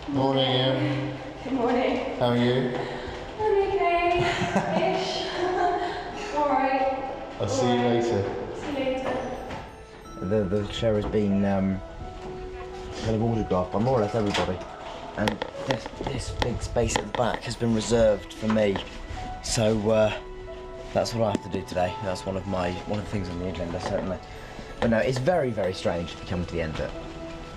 Morning, Em. Good morning. How are you? I'm okay-ish. Alright. I'll see you later. See you later. The show has been kind of autographed by more or less everybody, and this big space at the back has been reserved for me. So that's what I have to do today. That's one of the things on the agenda, certainly. But no, it's very, very strange to come to the end of it.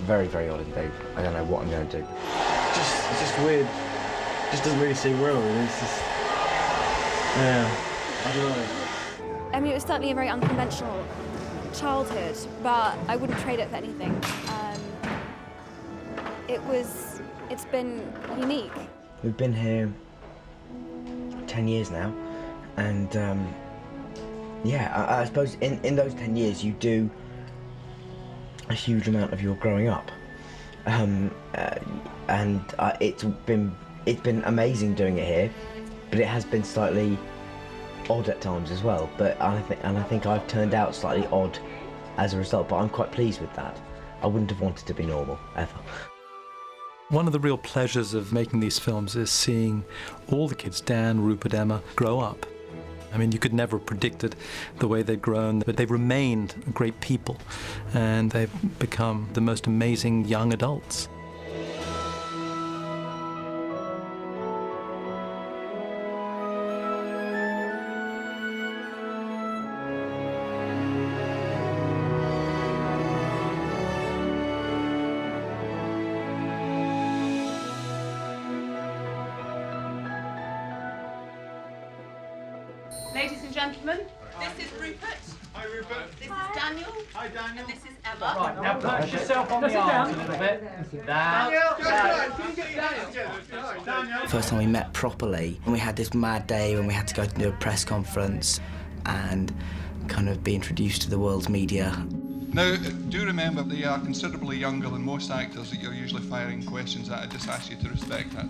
Very, very odd indeed. I don't know what I'm going to do. It's just weird. It just doesn't really seem real. It's just, yeah, I don't know. I mean, it was certainly a very unconventional childhood, but I wouldn't trade it for anything. It's been unique. We've been here 10 years now, and yeah, I suppose in those 10 years you do a huge amount of your growing up, and it's been amazing doing it here, but it has been slightly odd at times as well. But I think I've turned out slightly odd as a result. But I'm quite pleased with that. I wouldn't have wanted to be normal ever. One of the real pleasures of making these films is seeing all the kids, Dan, Rupert, Emma, grow up. I mean, you could never have predicted the way they've grown, but they've remained great people, and they've become the most amazing young adults. Ladies and gentlemen, this is Rupert. Hi, Rupert. This is Daniel. Hi, Daniel. And this is Emma. Right, now put yourself on the arms a little bit. Daniel. First time we met properly, and we had this mad day when we had to go to do a press conference and kind of be introduced to the world's media. Now, do remember they are considerably younger than most actors that you're usually firing questions at. I just ask you to respect that.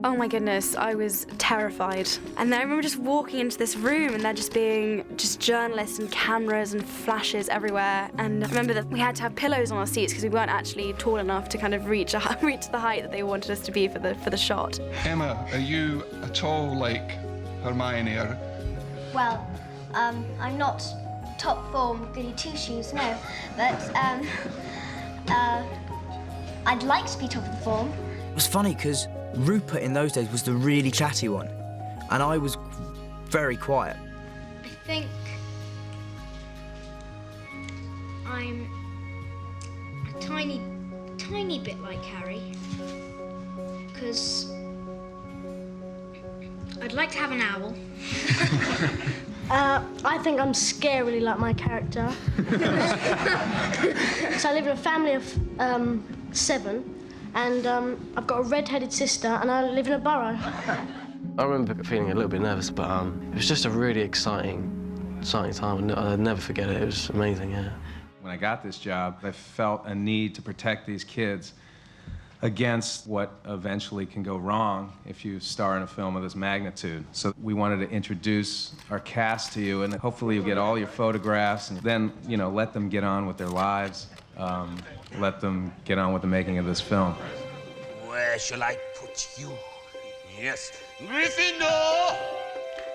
Oh my goodness, I was terrified. And then I remember just walking into this room and there just being journalists and cameras and flashes everywhere. And I remember that we had to have pillows on our seats because we weren't actually tall enough to kind of reach the height that they wanted us to be for the shot. Emma, are you at all like Hermione or... Well, I'm not top form goody two-shoes, no. But I'd like to be top of the form. It was funny because Rupert in those days was the really chatty one, and I was very quiet. I think I'm a tiny bit like Harry, because I'd like to have an owl. I think I'm scarily like my character. So I live in a family of 7. And I've got a red-headed sister, and I live in a borough. I remember feeling a little bit nervous, but it was just a really exciting time. I'll never forget it. It was amazing, yeah. When I got this job, I felt a need to protect these kids against what eventually can go wrong if you star in a film of this magnitude. So we wanted to introduce our cast to you, and hopefully you'll get all your photographs, and then, you know, let them get on with their lives. Let them get on with the making of this film. Where shall I put you? Yes, Gryffindor!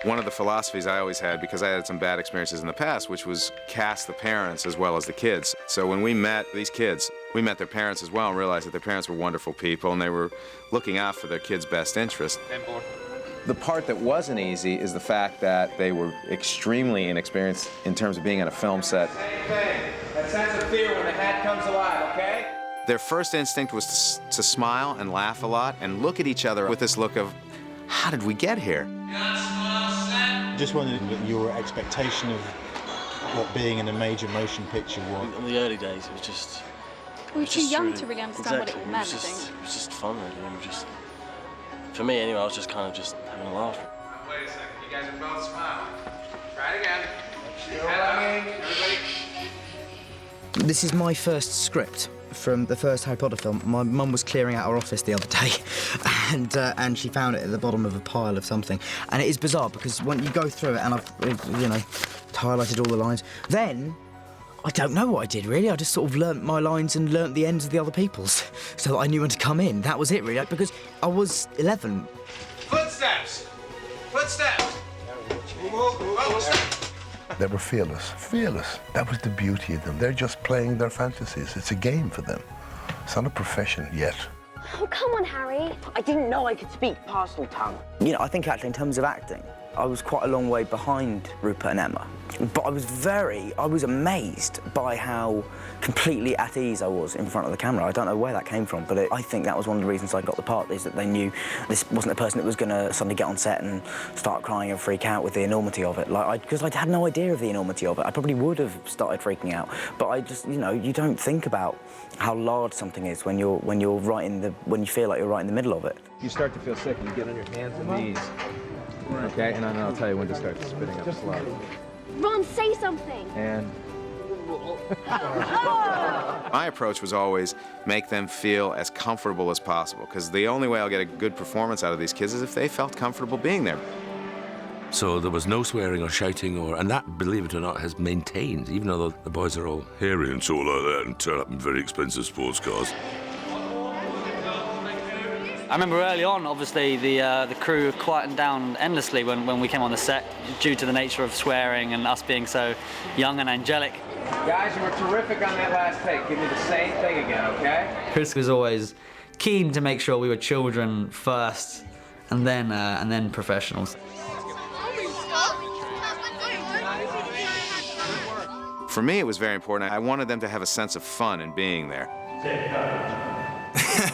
One of the philosophies I always had, because I had some bad experiences in the past, which was cast the parents as well as the kids. So when we met these kids, we met their parents as well and realized that their parents were wonderful people and they were looking out for their kids' best interest. The part that wasn't easy is the fact that they were extremely inexperienced in terms of being on a film set. Same thing. That sense of fear when the hat comes alive, okay? Their first instinct was to smile and laugh a lot and look at each other with this look of, how did we get here? Just wondering what your expectation of what being in a major motion picture was. In the early days, it was just... We were too young to really understand what it all meant, I It think. was just fun, really. It was just... For me, anyway, I was just kind of just having a laugh. Wait a second, you guys are both smiling. Try it again. Still running. Everybody. This is my first script from the first Harry Potter film. My mum was clearing out her office the other day, and she found it at the bottom of a pile of something. And it is bizarre because when you go through it, and I've, you know, highlighted all the lines, then I don't know what I did, really. I just sort of learnt my lines and learnt the ends of the other people's so that I knew when to come in. That was it, really, because I was 11. Footsteps! Footsteps! They were fearless. Fearless. That was the beauty of them. They're just playing their fantasies. It's a game for them. It's not a profession yet. Oh, come on, Harry. I didn't know I could speak parcel tongue. You know, I think actually in terms of acting, I was quite a long way behind Rupert and Emma. But I was amazed by how completely at ease I was in front of the camera. I don't know where that came from, but I think that was one of the reasons I got the part, is that they knew this wasn't a person that was going to suddenly get on set and start crying and freak out with the enormity of it. Because I had no idea of the enormity of it. I probably would have started freaking out, but I just, you know, you don't think about how large something is when you feel like you're right in the middle of it. You start to feel sick and you get on your hands and knees. Okay, and then I'll tell you when to start spitting up slow. Ron, say something. And my approach was always make them feel as comfortable as possible, because the only way I'll get a good performance out of these kids is if they felt comfortable being there. So there was no swearing or shouting, and that, believe it or not, has maintained, even though the boys are all hairy and so like that and turn up in very expensive sports cars. I remember early on, obviously, the crew quietened down endlessly when we came on the set, due to the nature of swearing and us being so young and angelic. Guys, you were terrific on that last take. Give me the same thing again, okay? Chris was always keen to make sure we were children first, and then professionals. For me, it was very important. I wanted them to have a sense of fun in being there.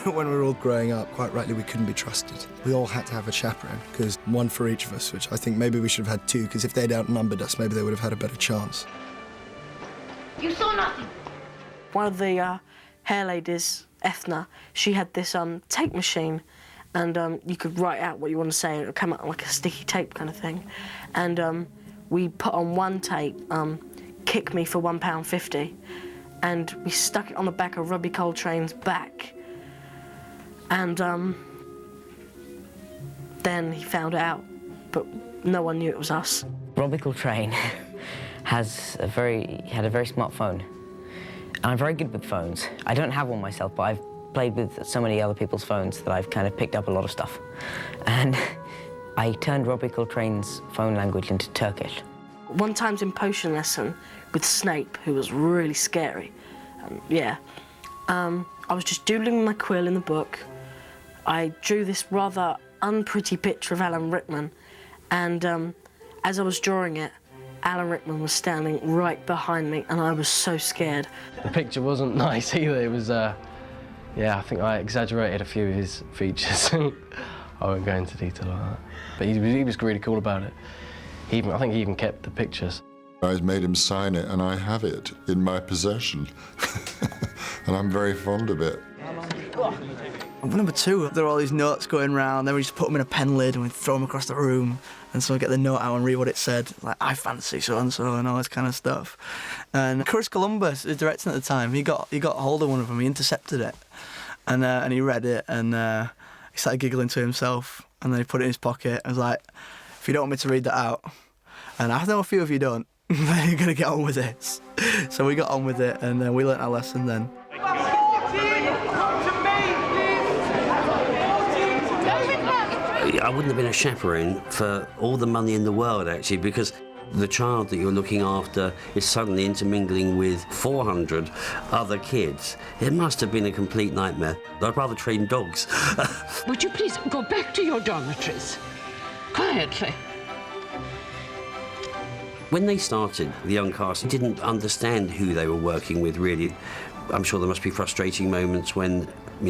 When we were all growing up, quite rightly, we couldn't be trusted. We all had to have a chaperone, because one for each of us, which I think maybe we should have had two, because if they'd outnumbered us, maybe they would have had a better chance. You saw nothing. One of the hair ladies, Ethna, she had this tape machine, and you could write out what you want to say, and it would come out like a sticky tape kind of thing. And we put on one tape, "Kick me for £1.50," and we stuck it on the back of Robbie Coltrane's back. And then he found out, but no one knew it was us. Robbie Coltrane had a very smart phone. And I'm very good with phones. I don't have one myself, but I've played with so many other people's phones that I've kind of picked up a lot of stuff. And I turned Robbie Coltrane's phone language into Turkish. One time's in potion lesson with Snape, who was really scary. I was just doodling with my quill in the book. I drew this rather unpretty picture of Alan Rickman, and as I was drawing it, Alan Rickman was standing right behind me, and I was so scared. The picture wasn't nice either. It was, I think I exaggerated a few of his features. I won't go into detail on that. But he was really cool about it. I think he even kept the pictures. I made him sign it, and I have it in my possession. And I'm very fond of it. Number two, there are all these notes going around, then we just put them in a pen lid and we throw them across the room, and so we get the note out and read what it said, like, I fancy so-and-so and all this kind of stuff. And Chris Columbus, the director at the time, he got hold of one of them, he intercepted it, and he read it, and he started giggling to himself, and then he put it in his pocket and was like, if you don't want me to read that out, and I know a few of you don't, then you're going to get on with this. So we got on with it, and we learnt our lesson then. I wouldn't have been a chaperone for all the money in the world, actually, because the child that you're looking after is suddenly intermingling with 400 other kids. It must have been a complete nightmare. I'd rather train dogs. Would you please go back to your dormitories? Quietly. When they started, the young cast didn't understand who they were working with, really. I'm sure there must be frustrating moments when,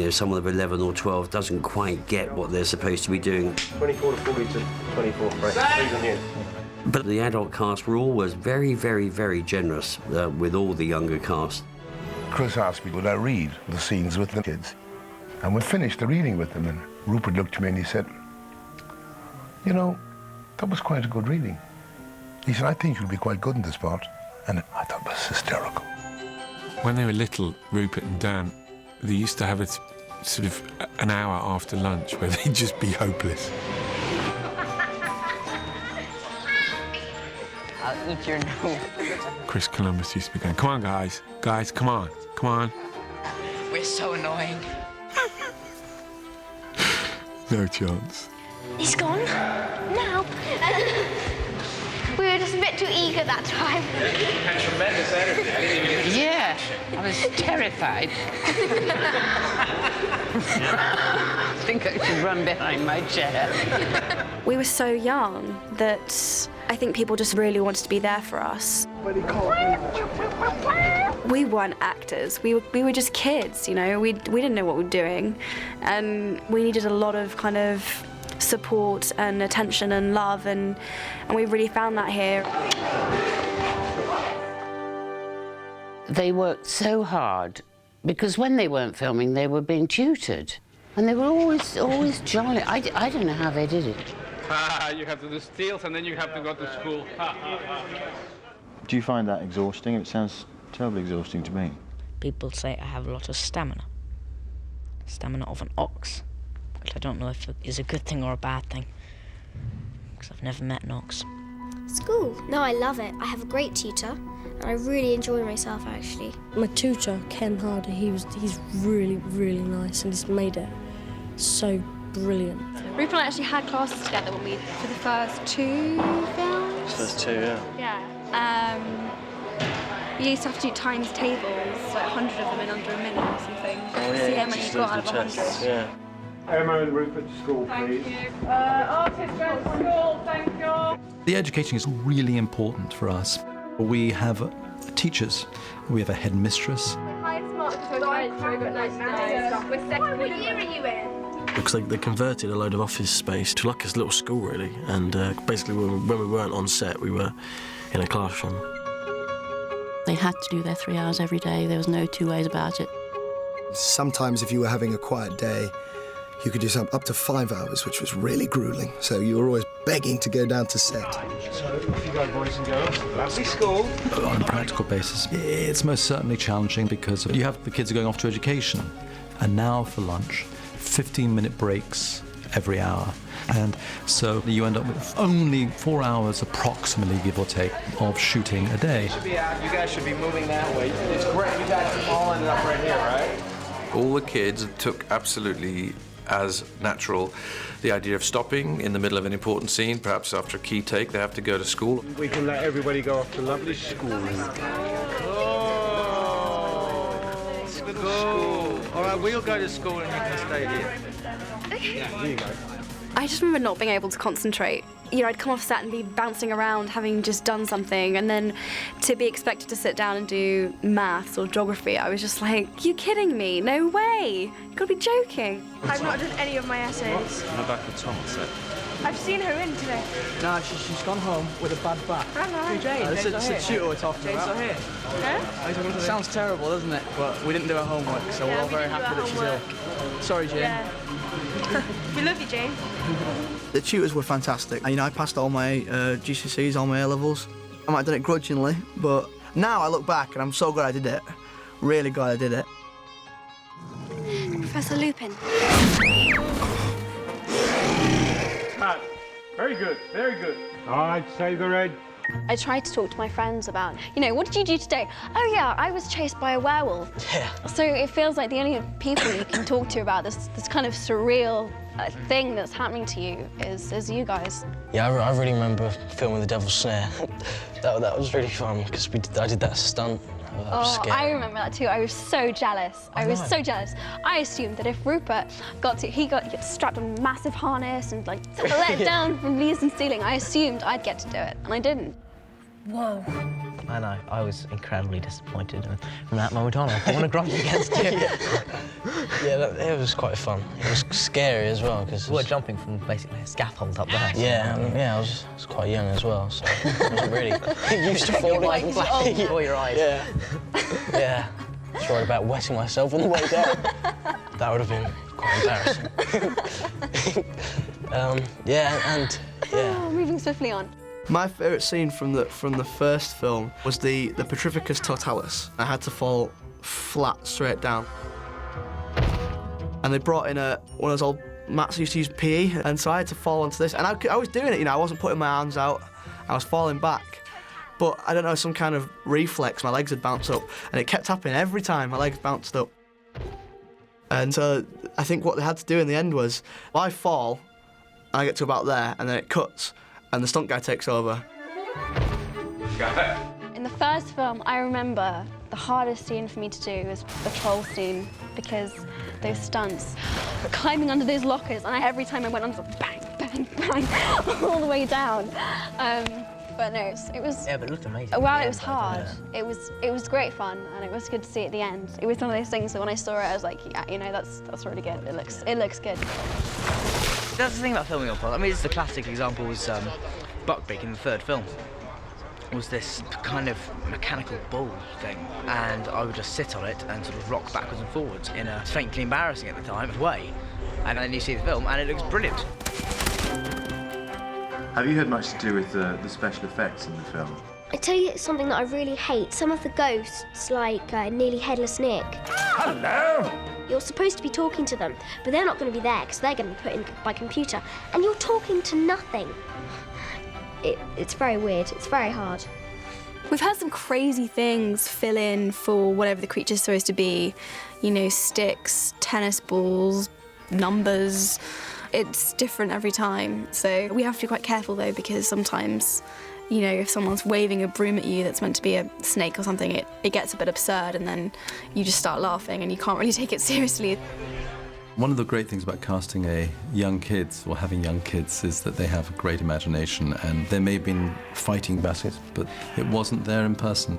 someone of 11 or 12 doesn't quite get what they're supposed to be doing. 24 to 40 to 24, right? But the adult cast were always very, very, very generous with all the younger cast. Chris asked me, would I read the scenes with the kids? And we finished the reading with them, and Rupert looked at me and he said, that was quite a good reading. He said, I think you'll be quite good in this part. And I thought it was hysterical. When they were little, Rupert and Dan, they used to have sort of an hour after lunch where they'd just be hopeless. I'll eat your nose. Chris Columbus used to be going, come on, guys. Guys, come on. Come on. We're so annoying. No chance. He's gone. Now. We were just a bit too eager that time. You had tremendous energy. I didn't even get to Yeah, I was terrified. I think I should run behind my chair. We were so young that I think people just really wanted to be there for us. We weren't actors. We were just kids, you know. We didn't know what we were doing, and we needed a lot of kind of support and attention and love, and we really found that here. They worked so hard because when they weren't filming, they were being tutored, and they were always jolly. I don't know how they did it. You have to do stills and then you have to go to school. Do you find that exhausting? It sounds terribly exhausting to me. People say I have a lot of stamina. Stamina of an ox. But I don't know if it is a good thing or a bad thing, because I've never met an ox. School? No, I love it. I have a great tutor, and I really enjoy myself, actually. My tutor, Ken Harder, he's really, really nice, and he's made it so brilliant. Rupert and I actually had classes together when for the first 2 films. First 2, yeah. You used to have to do times tables, like 100 of them in under a minute or something. Oh, yeah, See how many you got out of 100. Yeah. Emma and Rupert to school, please. Artist going to school, thank you. The education is really important for us. We have teachers, we have a headmistress. Highest marks we've got 99 stuff. What year are you in? Because they converted a load of office space to like a little school, really. And basically, when we weren't on set, we were in a classroom. They had to do their 3 hours every day. There was no two ways about it. Sometimes if you were having a quiet day, you could do some up to 5 hours, which was really grueling. So you were always begging to go down to set. So off you go, boys and girls. Lovely school. But on a practical basis, it's most certainly challenging because you have the kids are going off to education, and now for lunch, 15-minute breaks every hour. And so you end up with only 4 hours approximately, give or take, of shooting a day. Should be out. You guys should be moving that way. It's great. You guys all ended up right here, right? All the kids took absolutely as natural the idea of stopping in the middle of an important scene, perhaps after a key take, they have to go to school. We can let everybody go off to lovely school. Oh, school. All right, we'll go to school and you can stay here. Okay. Yeah, here you go. I just remember not being able to concentrate. You know, I'd come off set and be bouncing around having just done something, and then to be expected to sit down and do maths or geography, I was just like, you kidding me? No way! You gotta be joking. I've not done any of my essays. What about the Tom set? I've seen her in today. No, she's gone home with a bad back. Hello. Jane, this is the shooter we're talking Jane's about. not here. Huh? Sounds terrible, doesn't it? But we didn't do our homework, so we're all very happy that she's ill. Sorry, Jane. Yeah. We love you, Jane. The tutors were fantastic. You know, I passed all my GCSEs, all my A-levels. I might have done it grudgingly, but now I look back and I'm so glad I did it. Really glad I did it. Professor Lupin. Very good, very good. All right, save the red. I tried to talk to my friends about, you know, what did you do today? Oh yeah, I was chased by a werewolf. Yeah. So it feels like the only people you can talk to about this kind of surreal thing that's happening to you is you guys. Yeah, I really remember filming The Devil's Snare. that was really fun because I did that stunt. That was scary. I remember that too. I was so jealous. I was so jealous. I assumed that if Rupert he got strapped on a massive harness and like let down from leaves and ceiling, I assumed I'd get to do it, and I didn't. Whoa. I know, I was incredibly disappointed, and from that moment on, I don't want to grumble against you. It was quite fun. It was scary as well because we were jumping from basically a scaffold up there. Yeah, I was quite young as well, so I wasn't really used to falling like back. before your eyes. Yeah. I was worried about wetting myself on the way down. That would have been quite embarrassing. Moving swiftly on. My favourite scene from the first film was the Petrificus Totalis. I had to fall flat straight down. And they brought in one of those old mats used to use PE, and so I had to fall onto this. And I was doing it, you know, I wasn't putting my arms out, I was falling back. but I don't know, some kind of reflex, my legs would bounce up, and it kept happening every time my legs bounced up. And so I think what they had to do in the end was, I fall, I get to about there, and then it cuts, and the stunt guy takes over. In the first film, I remember the hardest scene for me to do was the troll scene, because those stunts, climbing under those lockers, and every time I went on, bang, bang, bang, all the way down. But no, it was. Yeah, but it looked amazing. Well, it was hard. It was great fun, and it was good to see at the end. It was one of those things that when I saw it, I was like, yeah, you know, that's really good. It looks good. That's the thing about filming on pod. I mean, it's the classic example was Buckbeak in the third film. Was this kind of mechanical ball thing, and I would just sit on it and sort of rock backwards and forwards in a faintly embarrassing at the time way, and then you see the film and it looks brilliant. Have you had much to do with the special effects in the film? I tell you something that I really hate. Some of the ghosts, like Nearly Headless Nick. Hello! You're supposed to be talking to them, but they're not going to be there because they're going to be put in by computer, and you're talking to nothing. It's very weird. It's very hard. We've had some crazy things fill in for whatever the creature's supposed to be. You know, sticks, tennis balls, numbers. It's different every time. So we have to be quite careful, though, because sometimes, you know, if someone's waving a broom at you that's meant to be a snake or something, it gets a bit absurd, and then you just start laughing and you can't really take it seriously. One of the great things about casting young kids, or having young kids, is that they have a great imagination, and they may have been fighting battles, but it wasn't there in person.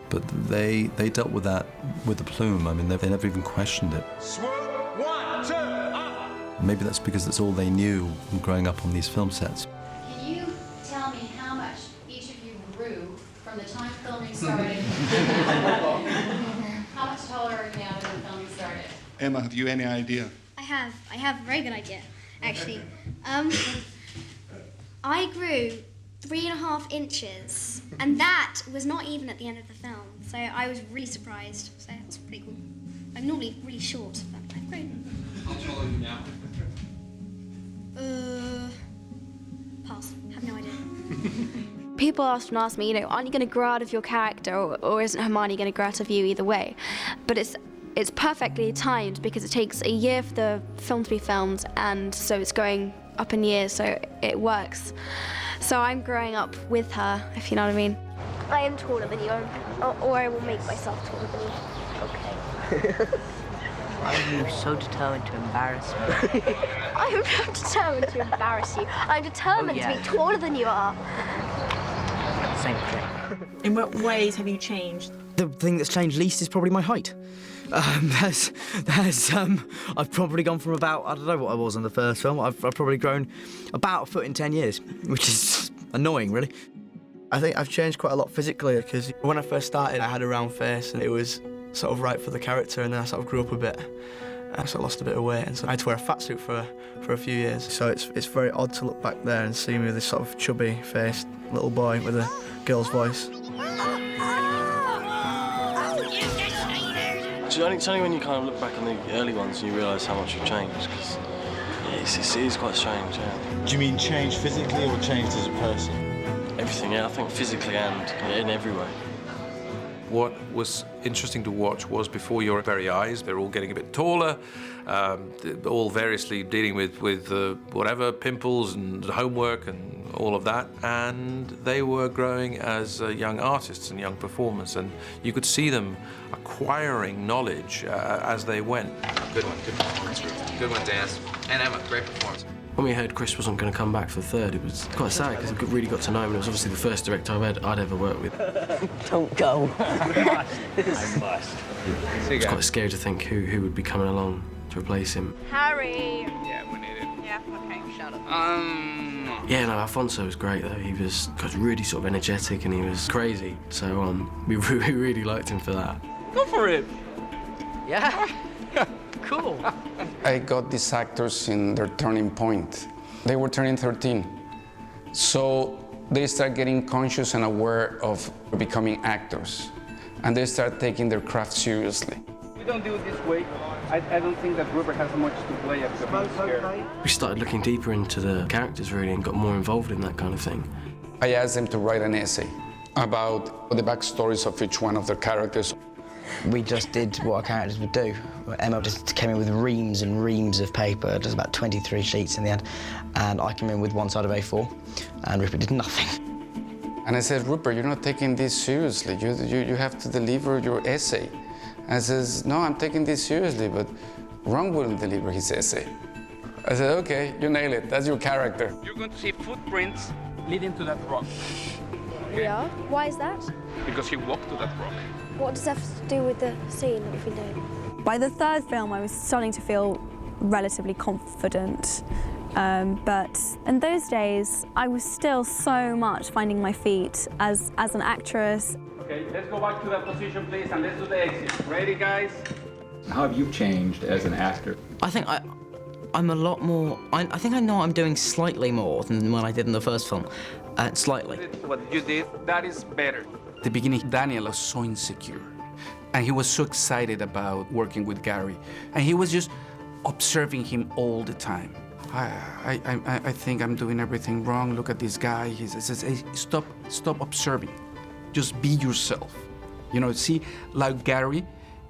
But they dealt with that with a plume. I mean, they never even questioned it. Swoop, 1, 2, up! Maybe that's because that's all they knew growing up on these film sets. Can you tell me how much each of you grew from the time filming started? How much taller are you now than the filming started? Emma, have you any idea? I have a very good idea, actually. I grew 3.5 inches, and that was not even at the end of the film, so I was really surprised. So that was pretty cool. I'm normally really short, but I've grown. How tall are you now? Pass. Have no idea. People often ask me, you know, aren't you going to grow out of your character, or isn't Hermione going to grow out of you either way? But it's perfectly timed because it takes a year for the film to be filmed, and so it's going up in years, so it works. So I'm growing up with her, if you know what I mean. I am taller than you, or I will make myself taller than you. Okay. Why are you so determined to embarrass me? I am not determined to embarrass you. I'm determined to be taller than you are. Same thing. In what ways have you changed? The thing that's changed least is probably my height. I've probably gone from about, I don't know what I was in the first film, I've probably grown about a foot in 10 years, which is annoying, really. I think I've changed quite a lot physically, because when I first started, I had a round face, and it was sort of right for the character, and then I sort of grew up a bit. I sort of lost a bit of weight, and so I had to wear a fat suit for a few years. So it's very odd to look back there and see me with this sort of chubby-faced little boy with a girl's voice. It's only when you kind of look back on the early ones and you realise how much you've changed, because it is quite strange, yeah. Do you mean changed physically or changed as a person? Everything, yeah, I think physically and in every way. What was interesting to watch was before your very eyes, they're all getting a bit taller, all variously dealing with whatever, pimples and homework and all of that, and they were growing as young artists and young performers, and you could see them acquiring knowledge as they went. Good one, good performance, Ruth. Good one, Dan. And Emma, great performance. When we heard Chris wasn't going to come back for the third, it was quite sad because we really got to know him. It was obviously the first director I'd ever worked with. Don't go. I must. It's quite scary to think who would be coming along to replace him. Harry. Yeah, we need it. Yeah, okay, shut up. Yeah, no, Alfonso was great though. He was really sort of energetic and he was crazy. So we really liked him for that. Go for it. Yeah. Cool. I got these actors in their turning point. They were turning 13. So they start getting conscious and aware of becoming actors. And they start taking their craft seriously. We don't do it this way. I don't think that Rupert has much to play at. We started looking deeper into the characters really and got more involved in that kind of thing. I asked them to write an essay about the backstories of each one of their characters. We just did what our characters would do. Emma just came in with reams and reams of paper, just about 23 sheets in the end, and I came in with one side of A4, and Rupert did nothing. And I said, Rupert, you're not taking this seriously. You have to deliver your essay. And he says, no, I'm taking this seriously, but Ron wouldn't deliver his essay. I said, okay, you nail it. That's your character. You're going to see footprints leading to that rock. We are? Why is that? Because he walked to that rock. What does that have to do with the scene that we've been doing? By the third film, I was starting to feel relatively confident. But in those days, I was still so much finding my feet as an actress. Okay, let's go back to that position, please, and let's do the exit. Ready, guys? How have you changed as an actor? I think I'm a lot more... I think I know what I'm doing slightly more than what I did in the first film. Slightly. What you did, that is better. At the beginning, Daniel was so insecure. And he was so excited about working with Gary. And he was just observing him all the time. I think I'm doing everything wrong. Look at this guy. He says, hey, stop observing. Just be yourself. You know, see, like Gary,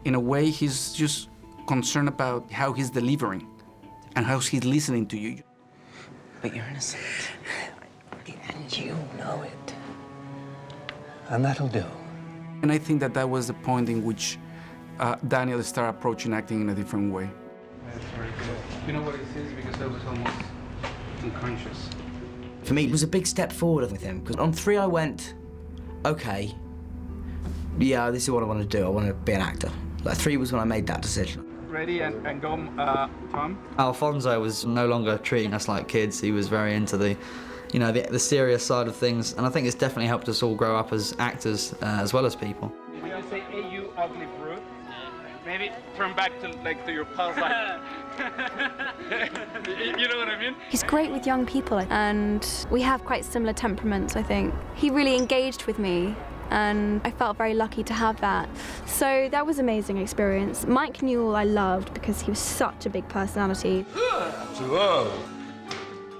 in a way, he's just concerned about how he's delivering and how he's listening to you. But you're innocent. And you know it. And that'll do. And I think that was the point in which Daniel started approaching acting in a different way. That's very good. You know what it is? Because I was almost unconscious. For me, it was a big step forward with him, because on 3 I went, okay, yeah, this is what I want to do. I want to be an actor. Like 3 was when I made that decision. Ready and go, Tom? Alfonso was no longer treating us like kids. He was very into the serious side of things, and I think it's definitely helped us all grow up as actors as well as people. When you say, hey, you ugly brute, maybe turn back to your past life. You know what I mean? He's great with young people, and we have quite similar temperaments, I think. He really engaged with me, and I felt very lucky to have that. So that was an amazing experience. Mike Newell I loved because he was such a big personality.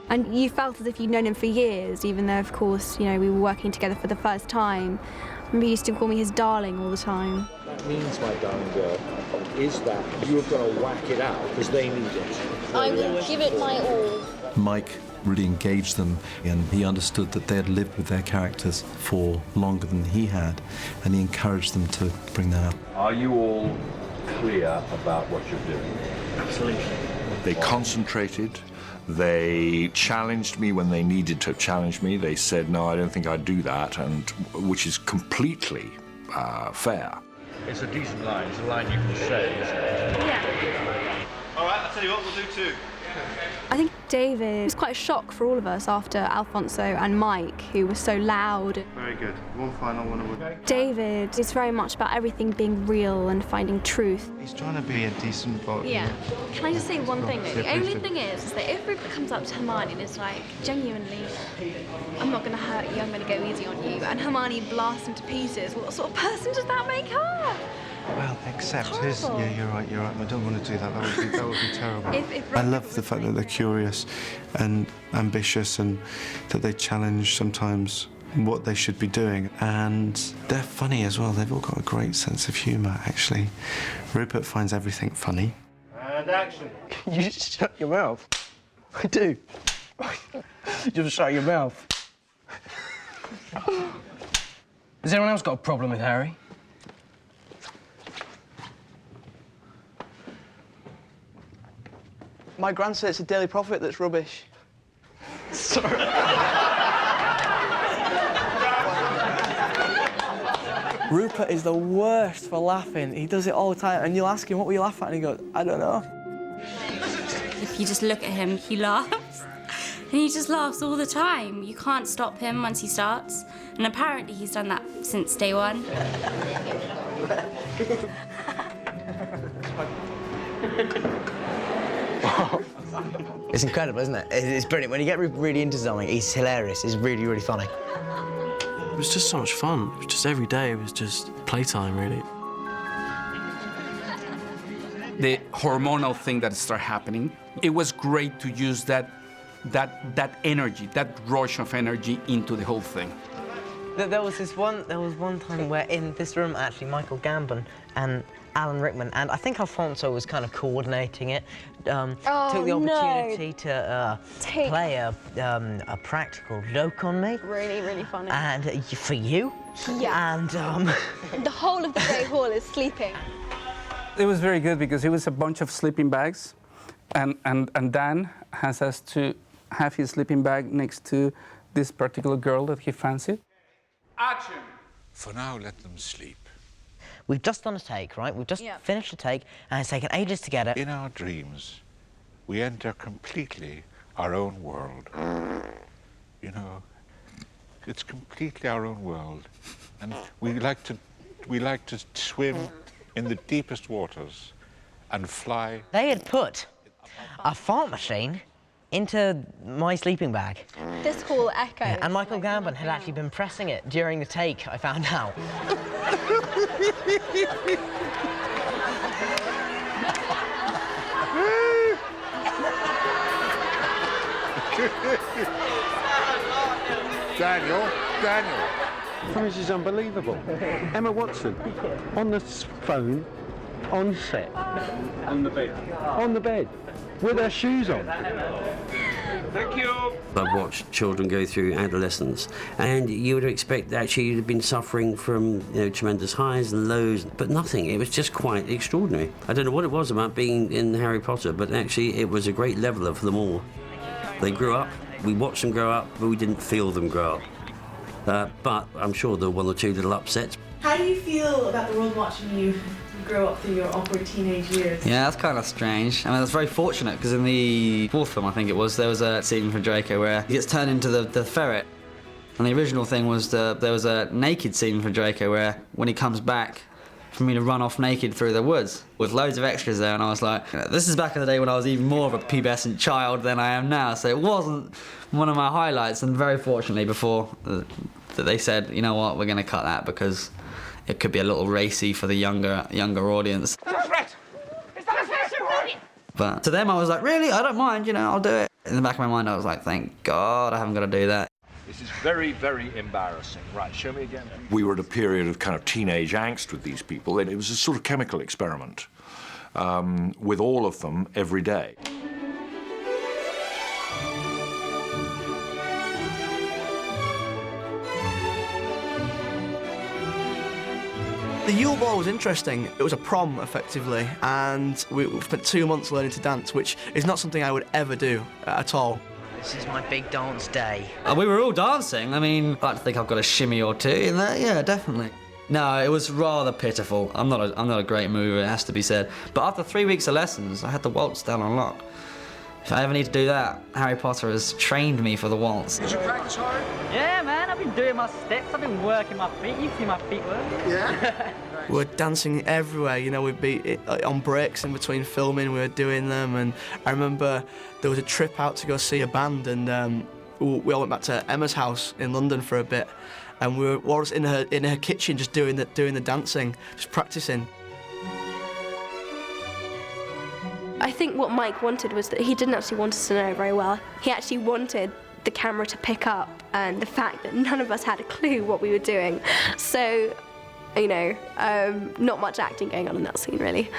And you felt as if you'd known him for years, even though, of course, we were working together for the first time. I remember he used to call me his darling all the time. What that means, my darling girl, is that you're going to whack it out because they need it. I will give it my all. Mike really engaged them, and he understood that they had lived with their characters for longer than he had, and he encouraged them to bring that up. Are you all clear about what you're doing? Absolutely. They concentrated. They challenged me when they needed to challenge me. They said, no, I don't think I'd do that, and which is completely fair. It's a decent line. It's a line you can say, isn't it? Yeah. All right, I'll tell you what, we'll do 2. I think David was quite a shock for all of us after Alfonso and Mike, who was so loud. Very good. One final one. David is very much about everything being real and finding truth. He's trying to be a decent boy. Yeah. Can I just say one thing, though? The only thing is that if Rupert comes up to Hermione and is like, genuinely, I'm not going to hurt you, I'm going to go easy on you, and Hermione blasts him to pieces, what sort of person does that make her? Well, except his. Yeah, you're right. I don't want to do that. That would be terrible. If I love the fact that they're curious and ambitious, and that they challenge sometimes what they should be doing. And they're funny as well. They've all got a great sense of humour, actually. Rupert finds everything funny. And action. You just shut your mouth. I do. Just shut your mouth. Has anyone else got a problem with Harry? My gran said it's a Daily Prophet that's rubbish. Sorry. Rupert is the worst for laughing. He does it all the time, and you'll ask him, what will you laugh at? And he goes, I don't know. If you just look at him, he laughs. And he just laughs all the time. You can't stop him once he starts. And apparently he's done that since day one. It's incredible, isn't it? It's brilliant. When you get really into something, he's hilarious. He's really, really funny. It was just so much fun. It was just every day, it was just playtime, really. The hormonal thing that started happening, it was great to use that that energy, that rush of energy into the whole thing. There was one time where in this room, actually, Michael Gambon and Alan Rickman, and I think Alfonso was kind of coordinating it, took the opportunity to play a practical joke on me. Really, really funny. And for you? Yeah. And the whole of the Great Hall is sleeping. It was very good because it was a bunch of sleeping bags, and Dan has us to have his sleeping bag next to this particular girl that he fancied. Action! For now, let them sleep. We've just done a take, right? We've just finished a take, and it's taken ages to get it. In our dreams, we enter completely our own world. You know, it's completely our own world, and we like to swim in the deepest waters and fly. They had put a fart machine into my sleeping bag. This hall echoes. And Michael Gambon had actually been pressing it during the take, I found out. Daniel. This is unbelievable. Emma Watson, on the phone, on set. On the bed. On the bed, with her shoes on. Thank you. I've watched children go through adolescence, and you would expect that actually you'd have been suffering from tremendous highs and lows, but nothing. It was just quite extraordinary. I don't know what it was about being in Harry Potter, but actually it was a great leveller for them all. They grew up, we watched them grow up, but we didn't feel them grow up. But I'm sure there were one or two little upsets. How do you feel about the world watching you grow up through your awkward teenage years? Yeah, that's kind of strange. I mean, that's very fortunate, because in the fourth film, I think it was, there was a scene from Draco where he gets turned into the ferret. And the original thing was there was a naked scene from Draco where, when he comes back, for me to run off naked through the woods with loads of extras there, and I was like, this is back in the day when I was even more of a pubescent child than I am now, so it wasn't one of my highlights. And very fortunately, before that they said, you know what, we're going to cut that because it could be a little racy for the younger audience. That's right. Is that a special? But to them, I was like, really? I don't mind, I'll do it. In the back of my mind, I was like, thank God I haven't got to do that. This is very, very embarrassing. Right, show me again. We were at a period of kind of teenage angst with these people, and it was a sort of chemical experiment with all of them every day. The Yule Ball was interesting. It was a prom, effectively, and we spent 2 months learning to dance, which is not something I would ever do at all. This is my big dance day. We were all dancing. I mean, I like to think I've got a shimmy or two in there. Yeah, definitely. No, it was rather pitiful. I'm not a great mover, it has to be said. But after 3 weeks of lessons, I had the waltz down on lock. If I ever need to do that, Harry Potter has trained me for the waltz. Did you practice hard? Yeah, man, I've been doing my steps, I've been working my feet. You see my feet work? Yeah? We were dancing everywhere, we'd be on breaks in between filming, we were doing them, and I remember there was a trip out to go see a band, and we all went back to Emma's house in London for a bit, and we were all in her kitchen just doing the dancing, just practicing. I think what Mike wanted was that he didn't actually want us to know very well. He actually wanted the camera to pick up and the fact that none of us had a clue what we were doing. So, not much acting going on in that scene, really.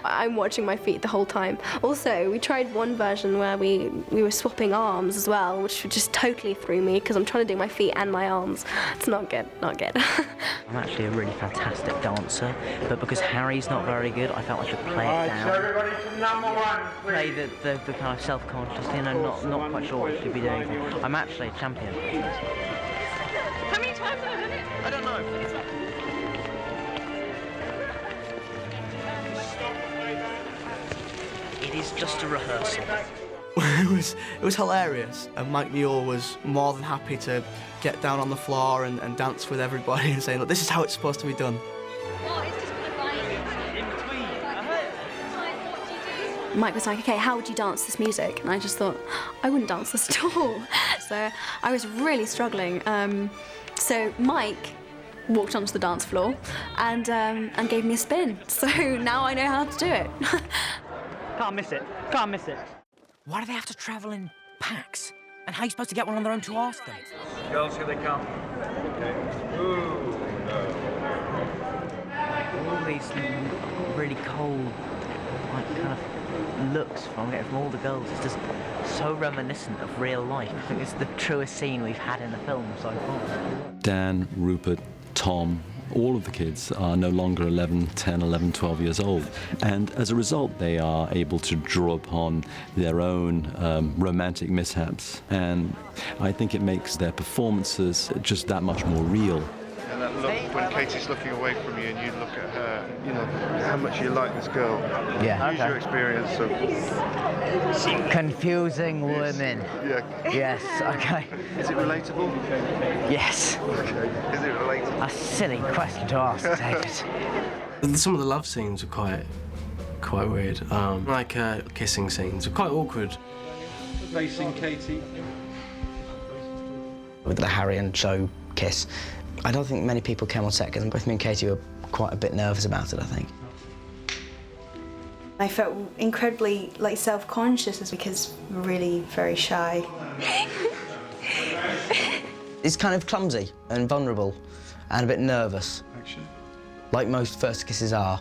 I'm watching my feet the whole time. Also, we tried one version where we were swapping arms as well, which just totally threw me because I'm trying to do my feet and my arms. It's not good, not good. I'm actually a really fantastic dancer, but because Harry's not very good, I felt I should play it down. So everybody to number one, please. Play the kind of self-conscious, not quite sure what I should be doing. I'm actually a champion. How many times have I done it? I don't know. It is just a rehearsal. It was hilarious, and Mike Newell was more than happy to get down on the floor and dance with everybody and saying, look, this is how it's supposed to be done. Mike was like, okay, how would you dance this music? And I just thought, I wouldn't dance this at all. So I was really struggling. So Mike walked onto the dance floor and gave me a spin. So now I know how to do it. Can't miss it. Can't miss it. Why do they have to travel in packs. And how are you supposed to get one on their own to ask them? Girls, here they come. Okay. Ooh, All these really cold, like, kind of looks from all the girls. It's just so reminiscent of real life. I think it's the truest scene we've had in the film so far. Dan, Rupert, Tom, all of the kids are no longer 11, 10, 11, 12 years old. And as a result, they are able to draw upon their own romantic mishaps. And I think it makes their performances just that much more real. And that look when Katie's looking away from you and you look at her, you know, how much you like this girl. Yeah. Use your experience of... Confusing women. Yeah. Yes, okay. Is it relatable? Yes. Okay. Is it relatable? A silly question to ask, David. Some of the love scenes are quite weird. Kissing scenes are quite awkward. Facing Katie. With the Harry and Jo kiss, I don't think many people came on set because both me and Katie were quite a bit nervous about it, I think. I felt incredibly self-conscious because we're really very shy. It's kind of clumsy and vulnerable and a bit nervous. Actually. Like most first kisses are.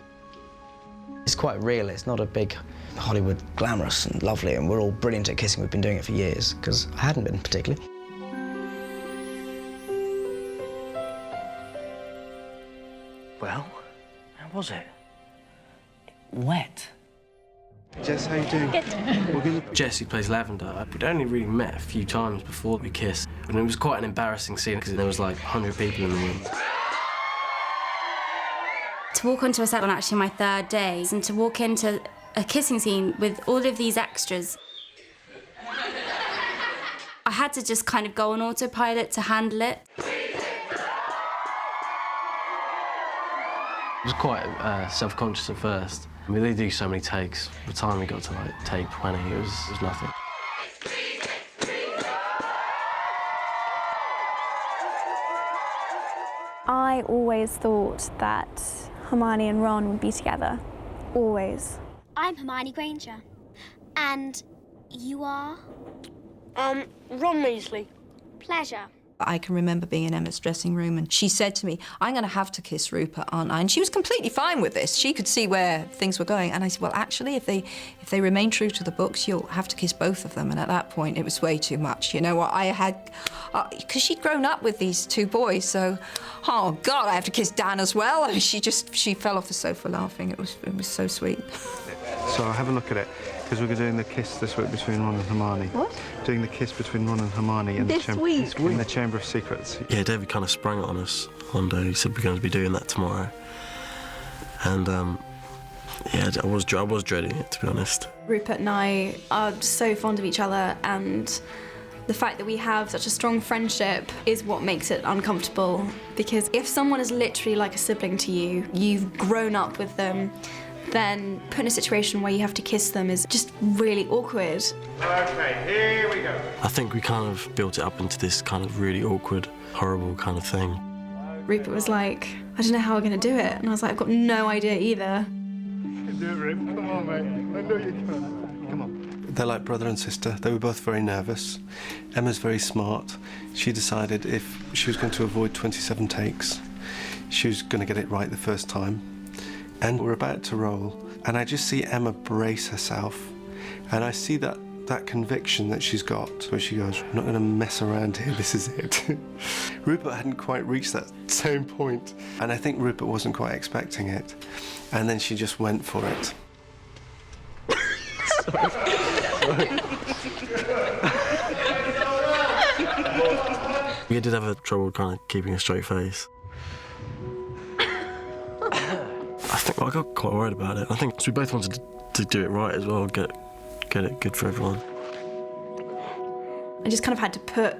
It's quite real, it's not a big Hollywood glamorous and lovely and we're all brilliant at kissing, we've been doing it for years, because I hadn't been particularly. Well, how was it? Wet. Jess, how you doing? Good. Jess, who plays Lavender, we'd only really met a few times before we kissed. And it was quite an embarrassing scene because there was like 100 people in the room. To walk onto a set on actually my third day and to walk into a kissing scene with all of these extras, I had to just kind of go on autopilot to handle it. I was quite self-conscious at first. I mean, they do so many takes. By the time we got to like take 20, it was nothing. I always thought that Hermione and Ron would be together. Always. I'm Hermione Granger. And you are? Ron Weasley. Pleasure. I can remember being in Emma's dressing room and she said to me, I'm going to have to kiss Rupert, aren't I? And she was completely fine with this. She could see where things were going. And I said, well, actually, if they remain true to the books, you'll have to kiss both of them. And at that point, it was way too much. You know what? I had, because she'd grown up with these two boys, so, oh, God, I have to kiss Dan as well. And she fell off the sofa laughing. It was so sweet. So I'll have a look at it, because we're doing the kiss this week between Ron and Hermione. What? Doing the kiss between Ron and Hermione in the Chamber of Secrets. Yeah, David kind of sprung it on us one day. He said we're going to be doing that tomorrow. And, yeah, I was dreading it, to be honest. Rupert and I are so fond of each other, and the fact that we have such a strong friendship is what makes it uncomfortable. Because if someone is literally like a sibling to you, you've grown up with them, then put in a situation where you have to kiss them is just really awkward. Okay, here we go. I think we kind of built it up into this kind of really awkward, horrible kind of thing. Rupert was like, I don't know how we're going to do it. And I was like, I've got no idea either. Do it, Rip. Come on, mate. I know you can. Come on. They're like brother and sister. They were both very nervous. Emma's very smart. She decided if she was going to avoid 27 takes, she was going to get it right the first time. And we're about to roll, and I just see Emma brace herself, and I see that conviction that she's got, where she goes, I'm not going to mess around here, this is it. Rupert hadn't quite reached that same point, and I think Rupert wasn't quite expecting it, and then she just went for it. We did have trouble kind of keeping a straight face. I got quite worried about it. I think we both wanted to do it right as well, get it good for everyone. I just kind of had to put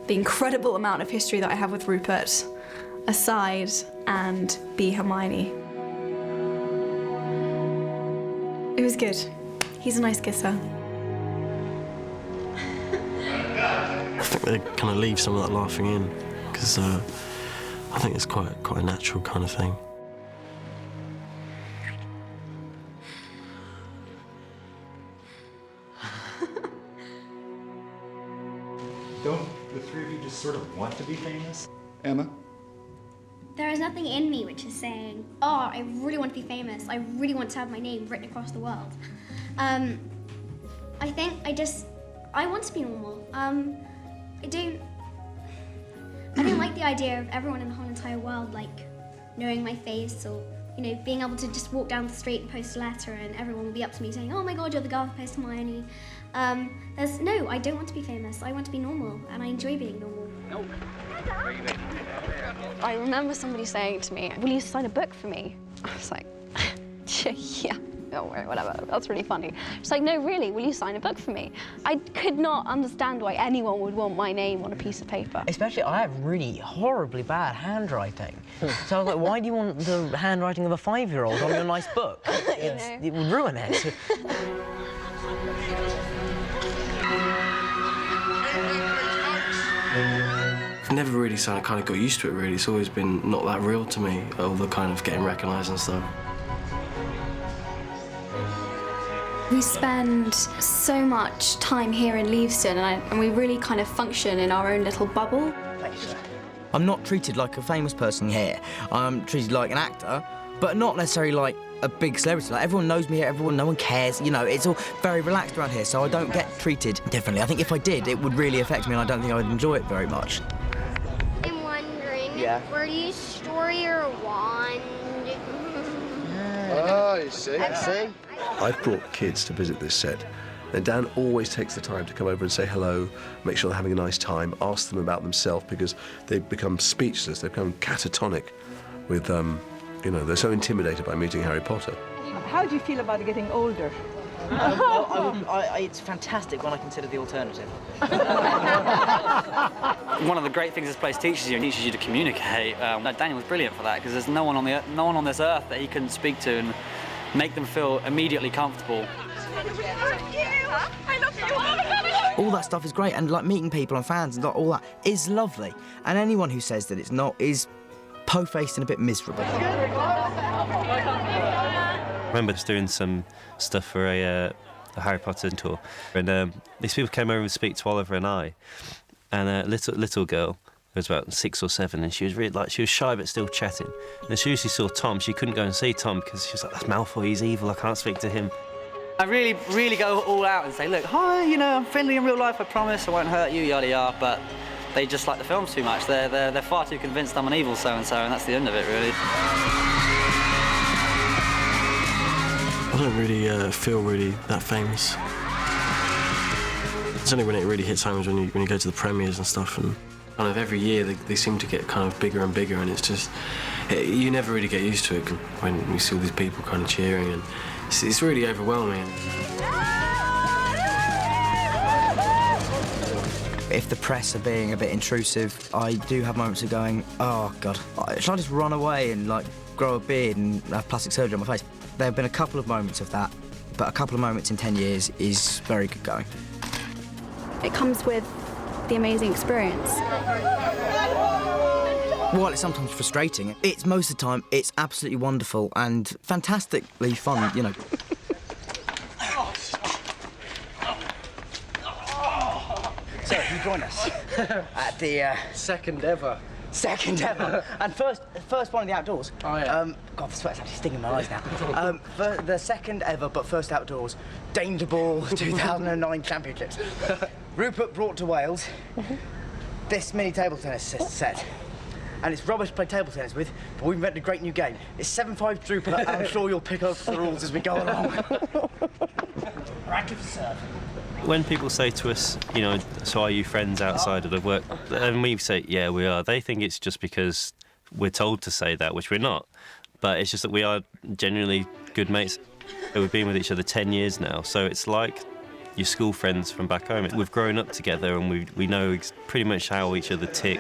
the incredible amount of history that I have with Rupert aside and be Hermione. It was good. He's a nice kisser. I think they kind of leave some of that laughing in, because I think it's quite a natural kind of thing. Don't the three of you just sort of want to be famous? Emma? There is nothing in me which is saying, oh, I really want to be famous. I really want to have my name written across the world. I think I want to be normal. I don't like the idea of everyone in the whole entire world, like, knowing my face or, you know, being able to just walk down the street and post a letter and everyone will be up to me saying, oh my God, you're the girl who posted Hermione. No, I don't want to be famous. I want to be normal, and I enjoy being normal. No. I remember somebody saying to me, will you sign a book for me? I was like, yeah, oh, whatever, that's really funny. She's like, no, really, will you sign a book for me? I could not understand why anyone would want my name on a piece of paper. Especially, I have really horribly bad handwriting. So I was like, why do you want the handwriting of a 5-year-old on your nice book? It would ruin it. I've never really kind of got used to it, really. It's always been not that real to me, all the kind of getting recognised and stuff. We spend so much time here in Leavesden, and we really kind of function in our own little bubble. I'm not treated like a famous person here. I'm treated like an actor, but not necessarily like a big celebrity. Like, everyone knows me here, no one cares. You know, it's all very relaxed around here, so I don't get treated differently. I think if I did, it would really affect me, and I don't think I would enjoy it very much. I'm wondering, Yeah. were you store your wand? Oh, you see? See? I've brought kids to visit this set, and Dan always takes the time to come over and say hello, make sure they're having a nice time, ask them about themselves, because they become speechless, they become catatonic with, you know, they're so intimidated by meeting Harry Potter. How do you feel about getting older? It's fantastic when I consider the alternative. One of the great things this place teaches you to communicate. Daniel was brilliant for that, because there's no one on this earth that he couldn't speak to and make them feel immediately comfortable. All that stuff is great, and like meeting people and fans and all that is lovely. And anyone who says that it's not is po-faced and a bit miserable. I remember just doing some stuff for a Harry Potter tour, and these people came over to speak to Oliver and I, and a little girl who was about 6 or 7, and she was really she was shy but still chatting. And as soon as she saw Tom, she couldn't go and see Tom because she was like, "That's Malfoy, he's evil, I can't speak to him." I really go all out and say, look, hi, you know, I'm friendly in real life, I promise, I won't hurt you, yada yada, but they just like the films too much. They're far too convinced I'm an evil so-and-so, and that's the end of it, really. I don't really feel really that famous. It's only when it really hits home when you go to the premieres and stuff, and kind of every year they seem to get kind of bigger and bigger, and it's just you never really get used to it when you see all these people kind of cheering, and it's really overwhelming. If the press are being a bit intrusive, I do have moments of going, oh God, should I just run away and like grow a beard and have plastic surgery on my face? There have been a couple of moments of that, but a couple of moments in 10 years is very good going. It comes with the amazing experience. While it's sometimes frustrating, it's most of the time it's absolutely wonderful and fantastically fun, you know. So, you join us at the second ever, and first one in the outdoors. Oh yeah. God, the sweat's actually stinging my eyes now. The second ever, but first outdoors, Danger Ball 2009 Championships. Rupert brought to Wales this mini table tennis set. And it's rubbish to play table tennis with, but we've invented a great new game. It's 7-5 Drupal, and I'm sure you'll pick up the rules as we go along. Racket for serve. When people say to us, you know, so are you friends outside of the work, and we say, yeah, we are, they think it's just because we're told to say that, which we're not. But it's just that we are genuinely good mates. We've been with each other 10 years now, so it's like your school friends from back home. We've grown up together, and we know pretty much how each other tick.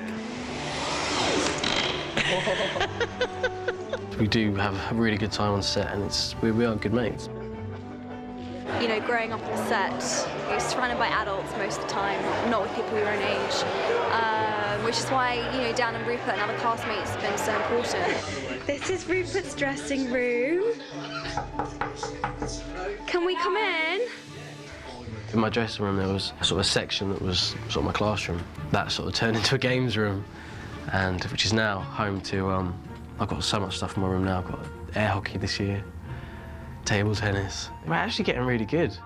We do have a really good time on set, and we are good mates. You know, growing up on the set, you're surrounded by adults most of the time, not with people your own age, which is why, you know, Dan and Rupert and other castmates have been so important. This is Rupert's dressing room. Can we come in? In my dressing room there was sort of a section that was sort of my classroom. That sort of turned into a games room, and which is now home to, I've got so much stuff in my room now. I've got air hockey this year, table tennis. We're actually getting really good.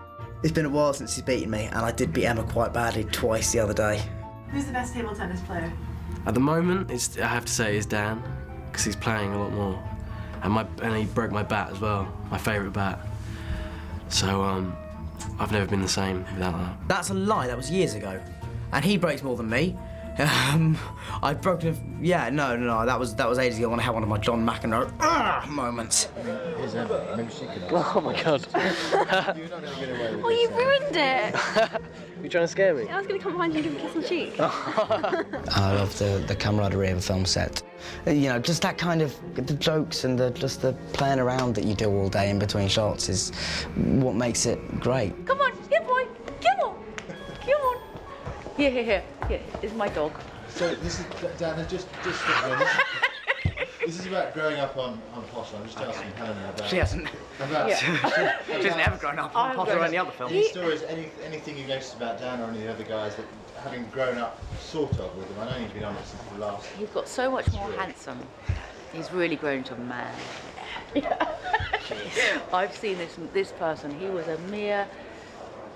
It's been a while since he's beaten me, and I did beat Emma quite badly twice the other day. Who's the best table tennis player? At the moment, I have to say, is Dan, because he's playing a lot more. And he broke my bat as well, my favourite bat. So, I've never been the same without that. That's a lie, that was years ago. And he breaks more than me. I've broken no, that was ages ago when I had one of my John McEnroe moments. Here's Emma, maybe she can. Oh my God. Oh, you ruined it! You trying to scare me? I was going to come behind you and give a kiss on the cheek. I love the camaraderie of a film set. You know, just that kind of, the jokes and just the playing around that you do all day in between shots is what makes it great. Come on, here boy, come on, come on. Here, is my dog. So this is, Dan, just this is about growing up on Potter. I'm just asking Helena about... She hasn't. About, She hasn't ever grown up on Potter or any other film. Any stories, anything you've noticed about Dan or any of the other guys that having grown up sort of with him? I know you've been on it since the last... He's got so much more handsome. He's really grown into a man. I've seen this person. He was a mere...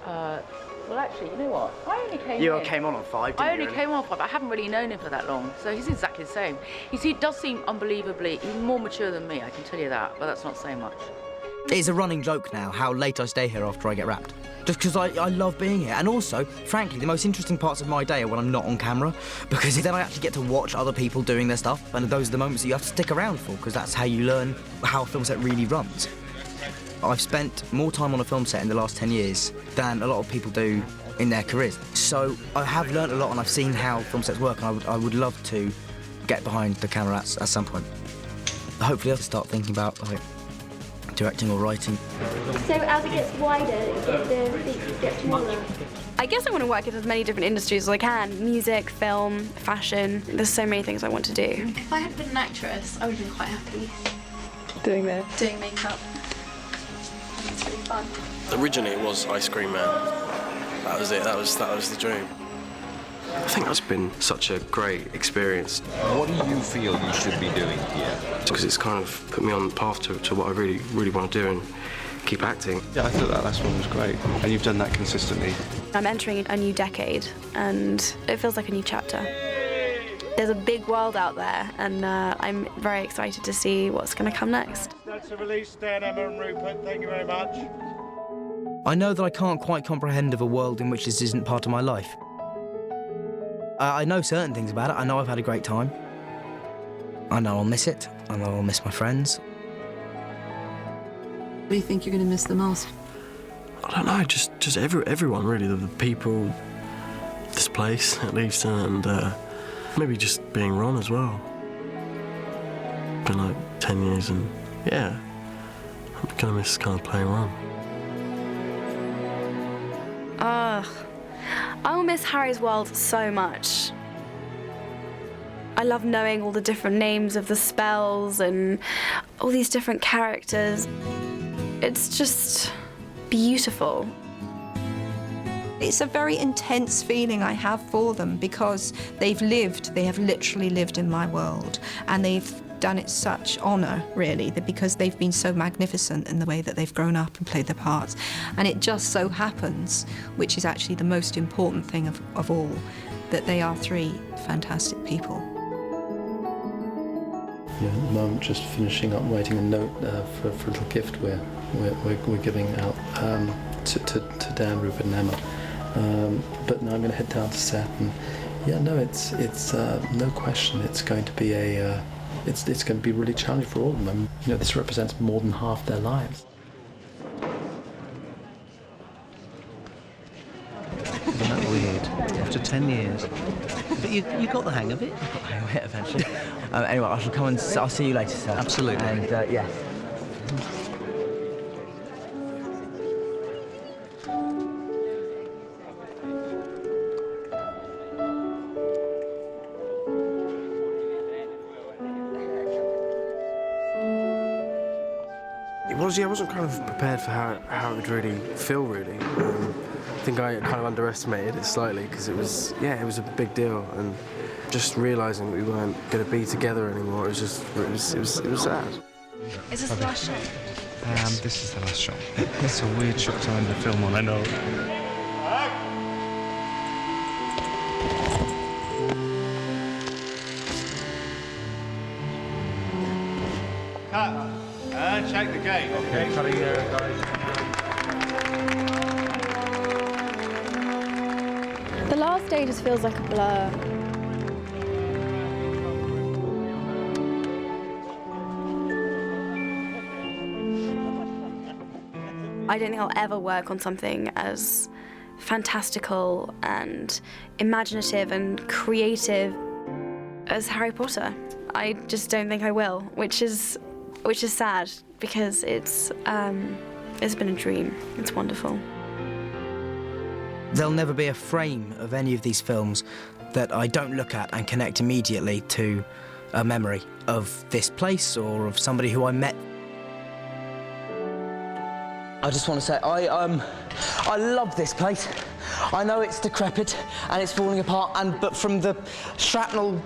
well, actually, you know what? I only came You came on 5, didn't you? I only came on 5. I haven't really known him for that long, so he's exactly the same. He does seem unbelievably... He's more mature than me, I can tell you that, but that's not saying much. It's a running joke now how late I stay here after I get wrapped. Just because I love being here. And also, frankly, the most interesting parts of my day are when I'm not on camera, because then I actually get to watch other people doing their stuff, and those are the moments that you have to stick around for, because that's how you learn how a film set really runs. I've spent more time on a film set in the last 10 years than a lot of people do in their careers. So I have learned a lot, and I've seen how film sets work, and I would love to get behind the camera at some point. Hopefully I'll start thinking about directing or writing. So as it gets wider, the seats get smaller. I guess I want to work in as many different industries as I can. Music, film, fashion. There's so many things I want to do. If I had been an actress, I would have been quite happy. Doing this? Doing makeup. It's really fun. Originally it was Ice Cream Man. That was it, that was the dream. I think that's been such a great experience. What do you feel you should be doing here? Because it's kind of put me on the path to what I really, really want to do and keep acting. Yeah, I thought that last one was great, and you've done that consistently. I'm entering a new decade, and it feels like a new chapter. There's a big world out there, and I'm very excited to see what's going to come next. That's a release, Dan, Emma and Rupert. Thank you very much. I know that I can't quite comprehend of a world in which this isn't part of my life. I know certain things about it. I know I've had a great time. I know I'll miss it. I know I'll miss my friends. What do you think you're going to miss the most? I don't know, just everyone really, the people, this place at least, and maybe just being Ron as well. Been like 10 years, and yeah, I'm gonna miss kind of playing Ron. I will miss Harry's world so much. I love knowing all the different names of the spells and all these different characters. It's just beautiful. It's a very intense feeling I have for them because they have literally lived in my world, and they've done it such honour, really, because they've been so magnificent in the way that they've grown up and played their parts. And it just so happens, which is actually the most important thing of all, that they are 3 fantastic people. Yeah, at the moment, just finishing up writing a note for a little gift we're giving out to Dan, Rupert and Emma. But now I'm going to head down to set, and yeah, no, it's no question. It's going to be it's going to be really challenging for all of them. You know, this represents more than half their lives. Isn't that weird? After 10 years. But you got the hang of it? I got the hang of it eventually. Anyway, I shall come and I'll see you later, sir. Absolutely. And yeah. I wasn't kind of prepared for how it would really feel, really. think I kind of underestimated it slightly because it was a big deal, and just realising we weren't going to be together anymore, it was sad. Is this the last shot? This is the last shot. It's a weird shot to end the film on, I know. Cut. And check the gate. Okay, cutting there, guys. The last day just feels like a blur. I don't think I'll ever work on something as fantastical and imaginative and creative as Harry Potter. I just don't think I will, which is sad because it's been a dream. It's wonderful. There'll never be a frame of any of these films that I don't look at and connect immediately to a memory of this place or of somebody who I met. I just want to say, I love this place. I know it's decrepit and it's falling apart, but from the shrapnel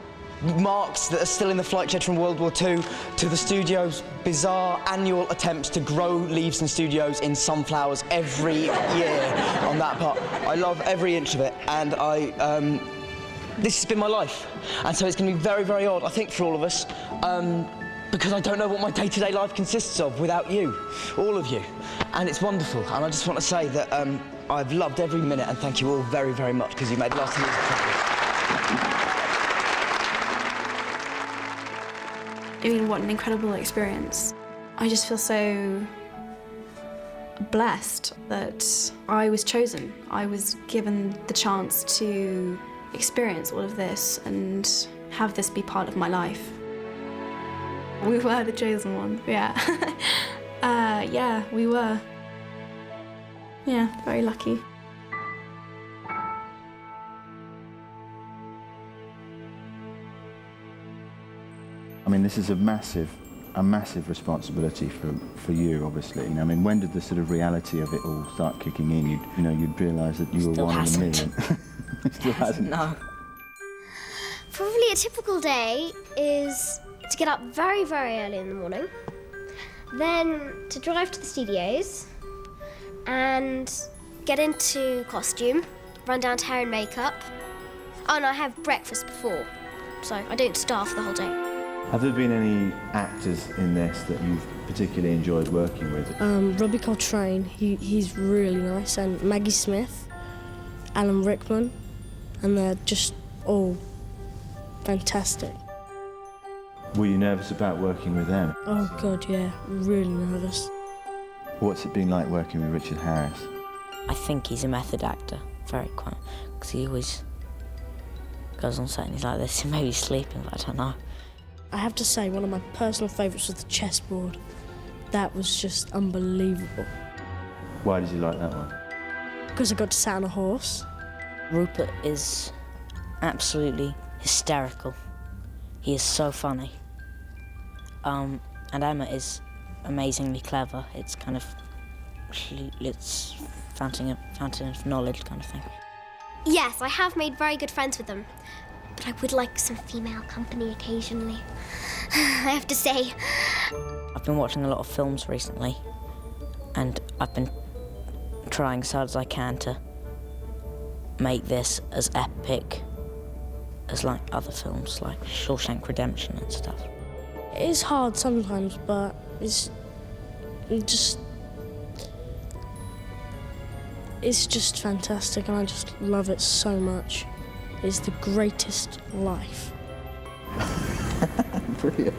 marks that are still in the flight shed from World War II to the studio's bizarre annual attempts to grow leaves in studios in sunflowers every year on that part. I love every inch of it, and this has been my life. And so it's going to be very, very odd, I think, for all of us, because I don't know what my day-to-day life consists of without you, all of you. And it's wonderful, and I just want to say that I've loved every minute, and thank you all very, very much, because you made the last 2 years possible. I mean, what an incredible experience. I just feel so blessed that I was chosen. I was given the chance to experience all of this and have this be part of my life. We were the chosen one, yeah. Yeah, we were. Yeah, very lucky. I mean, this is a massive responsibility for you, obviously. I mean, when did the sort of reality of it all start kicking in? You'd realise that you were one of the million. Still hasn't. No. Probably a typical day is to get up very, very early in the morning, then to drive to the studios and get into costume, run down to hair and makeup. Oh, and I have breakfast before, so I don't starve the whole day. Have there been any actors in this that you've particularly enjoyed working with? Robbie Coltrane, he's really nice, and Maggie Smith, Alan Rickman, and they're just all fantastic. Were you nervous about working with them? Oh God, yeah, really nervous. What's it been like working with Richard Harris? I think he's a method actor, very quiet, because he always goes on set and he's like this. He may be sleeping, but I don't know. I have to say, one of my personal favourites was the chessboard. That was just unbelievable. Why did you like that one? Because I got to sit on a horse. Rupert is absolutely hysterical. He is so funny. And Emma is amazingly clever. It's kind of, it's fountain of knowledge kind of thing. Yes, I have made very good friends with them, but I would like some female company occasionally, I have to say. I've been watching a lot of films recently, and I've been trying as hard as I can to make this as epic as like other films, like Shawshank Redemption and stuff. It is hard sometimes, but it's just fantastic, and I just love it so much. It's the greatest life. Brilliant.